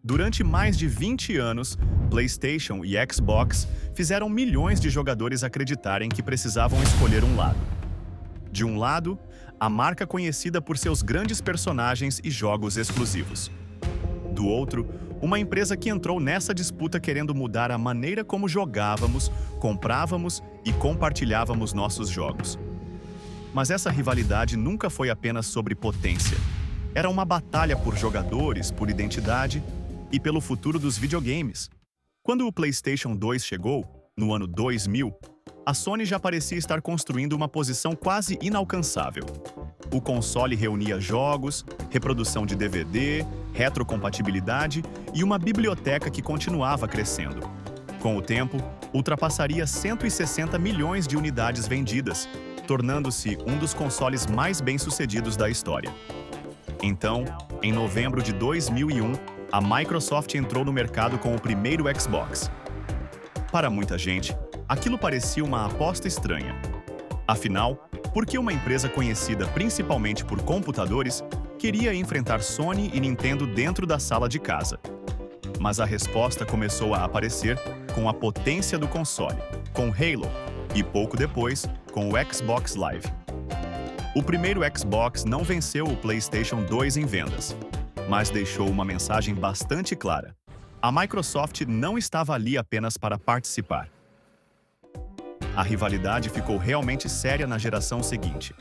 Durante mais de 20 anos, PlayStation e Xbox fizeram milhões de jogadores acreditarem que precisavam escolher um lado. De um lado, a marca conhecida por seus grandes personagens e jogos exclusivos. Do outro, uma empresa que entrou nessa disputa querendo mudar a maneira como jogávamos, comprávamos e compartilhávamos nossos jogos. Mas essa rivalidade nunca foi apenas sobre potência. Era uma batalha por jogadores, por identidade e pelo futuro dos videogames. Quando o PlayStation 2 chegou, no ano 2000, a Sony já parecia estar construindo uma posição quase inalcançável. O console reunia jogos, reprodução de DVD, retrocompatibilidade e uma biblioteca que continuava crescendo. Com o tempo, ultrapassaria 160 milhões de unidades vendidas, tornando-se um dos consoles mais bem-sucedidos da história. Então, em novembro de 2001, a Microsoft entrou no mercado com o primeiro Xbox. Para muita gente, aquilo parecia uma aposta estranha. Afinal, por que uma empresa conhecida principalmente por computadores queria enfrentar Sony e Nintendo dentro da sala de casa? Mas a resposta começou a aparecer com a potência do console, com Halo, e pouco depois, com o Xbox Live. O primeiro Xbox não venceu o PlayStation 2 em vendas, mas deixou uma mensagem bastante clara. A Microsoft não estava ali apenas para participar. A rivalidade ficou realmente séria na geração seguinte.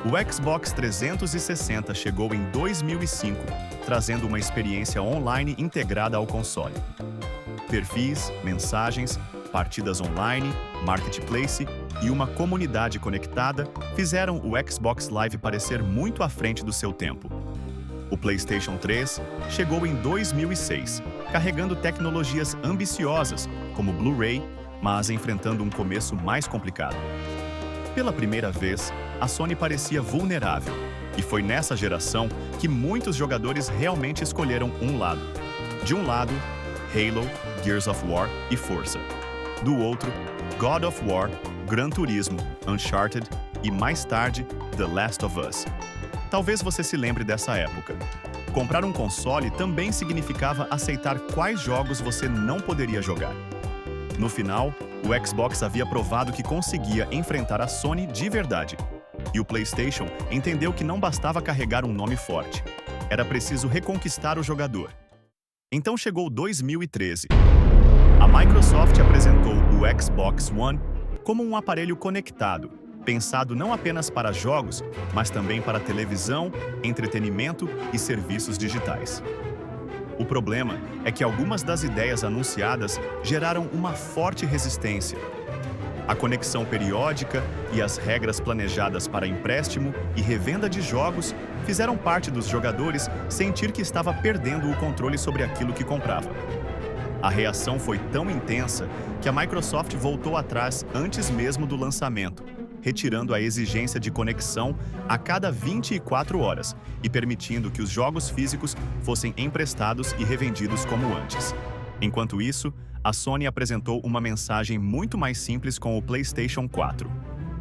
O Xbox 360 chegou em 2005, trazendo uma experiência online integrada ao console. Perfis, mensagens, partidas online, marketplace e uma comunidade conectada fizeram o Xbox Live parecer muito à frente do seu tempo. O PlayStation 3 chegou em 2006, carregando tecnologias ambiciosas, como Blu-ray, mas enfrentando um começo mais complicado. Pela primeira vez, a Sony parecia vulnerável, e foi nessa geração que muitos jogadores realmente escolheram um lado. De um lado, Halo, Gears of War e Forza. Do outro, God of War, Gran Turismo, Uncharted e, mais tarde, The Last of Us. Talvez você se lembre dessa época. Comprar um console também significava aceitar quais jogos você não poderia jogar. No final, o Xbox havia provado que conseguia enfrentar a Sony de verdade. E o PlayStation entendeu que não bastava carregar um nome forte. Era preciso reconquistar o jogador. Então chegou 2013. A Microsoft apresentou o Xbox One como um aparelho conectado, pensado não apenas para jogos, mas também para televisão, entretenimento e serviços digitais. O problema é que algumas das ideias anunciadas geraram uma forte resistência. A conexão periódica e as regras planejadas para empréstimo e revenda de jogos fizeram parte dos jogadores sentir que estava perdendo o controle sobre aquilo que comprava. A reação foi tão intensa que a Microsoft voltou atrás antes mesmo do lançamento, retirando a exigência de conexão a cada 24 horas e permitindo que os jogos físicos fossem emprestados e revendidos como antes. Enquanto isso, a Sony apresentou uma mensagem muito mais simples com o PlayStation 4,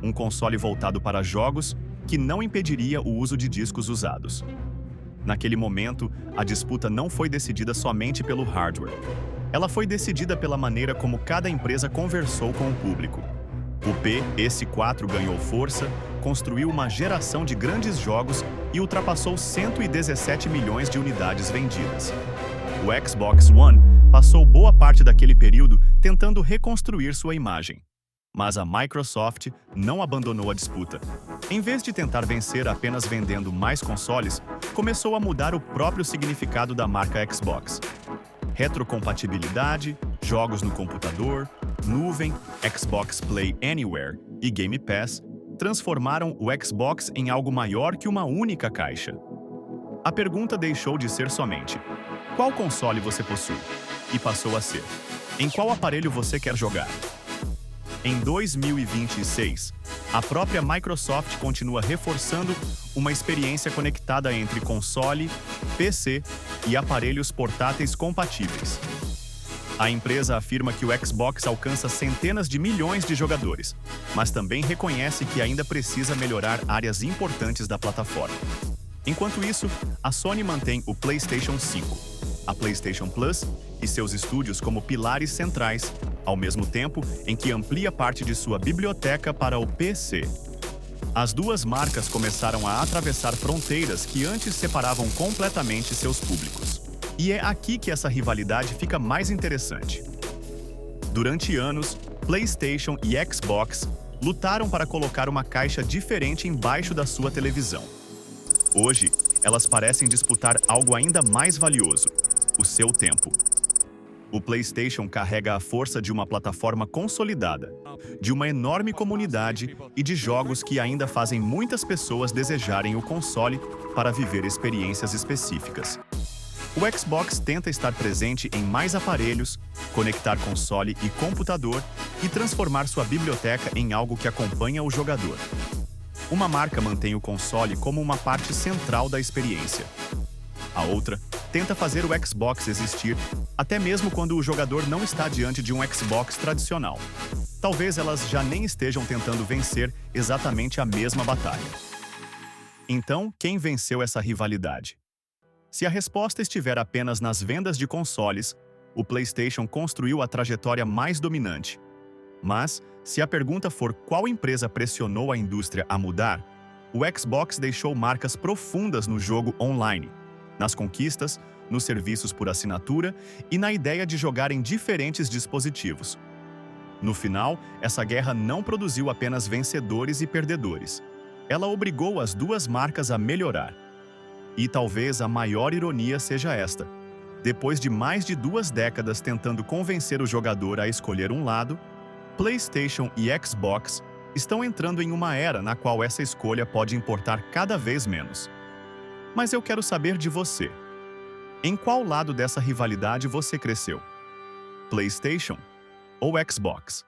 um console voltado para jogos que não impediria o uso de discos usados. Naquele momento, a disputa não foi decidida somente pelo hardware. Ela foi decidida pela maneira como cada empresa conversou com o público. O PS4 ganhou força, construiu uma geração de grandes jogos e ultrapassou 117 milhões de unidades vendidas. O Xbox One passou boa parte daquele período tentando reconstruir sua imagem. Mas a Microsoft não abandonou a disputa. Em vez de tentar vencer apenas vendendo mais consoles, começou a mudar o próprio significado da marca Xbox. Retrocompatibilidade, jogos no computador, nuvem, Xbox Play Anywhere e Game Pass transformaram o Xbox em algo maior que uma única caixa. A pergunta deixou de ser somente qual console você possui e passou a ser em qual aparelho você quer jogar. Em 2026, a própria Microsoft continua reforçando uma experiência conectada entre console, PC e aparelhos portáteis compatíveis. A empresa afirma que o Xbox alcança centenas de milhões de jogadores, mas também reconhece que ainda precisa melhorar áreas importantes da plataforma. Enquanto isso, a Sony mantém o PlayStation 5, a PlayStation Plus e seus estúdios como pilares centrais, ao mesmo tempo em que amplia parte de sua biblioteca para o PC. As duas marcas começaram a atravessar fronteiras que antes separavam completamente seus públicos. E é aqui que essa rivalidade fica mais interessante. Durante anos, PlayStation e Xbox lutaram para colocar uma caixa diferente embaixo da sua televisão. Hoje, elas parecem disputar algo ainda mais valioso: o seu tempo. O PlayStation carrega a força de uma plataforma consolidada, de uma enorme comunidade e de jogos que ainda fazem muitas pessoas desejarem o console para viver experiências específicas. O Xbox tenta estar presente em mais aparelhos, conectar console e computador e transformar sua biblioteca em algo que acompanha o jogador. Uma marca mantém o console como uma parte central da experiência. A outra tenta fazer o Xbox existir, até mesmo quando o jogador não está diante de um Xbox tradicional. Talvez elas já nem estejam tentando vencer exatamente a mesma batalha. Então, quem venceu essa rivalidade? Se a resposta estiver apenas nas vendas de consoles, o PlayStation construiu a trajetória mais dominante. Mas, se a pergunta for qual empresa pressionou a indústria a mudar, o Xbox deixou marcas profundas no jogo online, nas conquistas, nos serviços por assinatura e na ideia de jogar em diferentes dispositivos. No final, essa guerra não produziu apenas vencedores e perdedores. Ela obrigou as duas marcas a melhorar. E talvez a maior ironia seja esta: depois de mais de 2 décadas tentando convencer o jogador a escolher um lado, PlayStation e Xbox estão entrando em uma era na qual essa escolha pode importar cada vez menos. Mas eu quero saber de você. Em qual lado dessa rivalidade você cresceu? PlayStation ou Xbox?